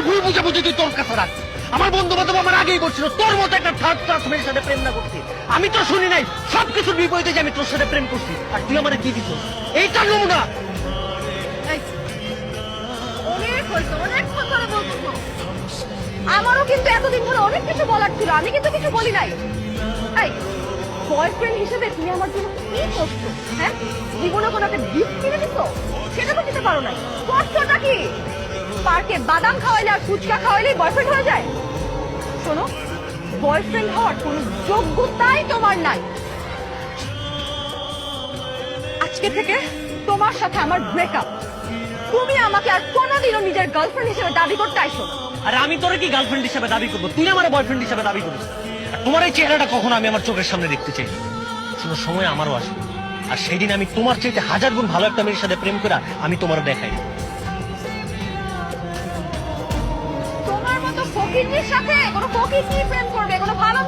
ভুল বুঝাবুঝি তুই তোর কাছে রাখ। আমার বন্ধু বান্ধব আমার আগেই বলছিল তোর মতো একটা থার্ড ক্লাস মেয়ের সাথে প্রেম না করছি। আমি তো শুনি নাই সবকিছুর বিপরীতে যে আমি তোর সাথে প্রেম করছি, আর তুই আমার কি দিত? এইটা নমুনা। এই, অনেক হয়েছে, অনেকক্ষণ ধরে বলতেছো। আমারও কিন্তু এতদিন ধরে অনেক কিছু বলার ছিল, আমি কিন্তু কিছু বলি নাই। এই বয়ফ্রেন্ড হিসেবে তুমি আমার জন্য কি করছো? হ্যাঁ, জীবনে কোনো একটা গিফট কিনে দিছো? সেটা তো দিতে পারো নাই। কষ্টটা কি? পার্কে বাদাম খাওয়াইলে আর ফুচকা খাওয়াইলেই বয়ফ্রেন্ড হয়ে যায়? শোনো, বয়ফ্রেন্ড হওয়ার কোনো যোগ্যতাই তোমার নাই। আজকে থেকে তোমার সাথে আমার ব্রেকআপ। তুমি আমাকে আর কোনোদিনও নিজের গার্লফ্রেন্ড হিসেবে দাবি করতে আইসো না। আর আমি তোরে কি গার্লফ্রেন্ড হিসেবে দাবি করবো? তুই আমার বয়ফ্রেন্ড হিসেবে দাবি করিস। আর তোমার এই চেহারাটা কখনো আমি আমার চোখের সামনে দেখতে চাই। কোনো সময় আমারও আসবে, আর সেই দিন আমি তোমার চাইতে হাজার গুণ ভালো একটা মেয়ের সাথে প্রেম করে আমি তোমার দেখাই। তোমার মতো ফকিরনির সাথে কোনো ফকির কি প্রেম করবে? কোনো ভালো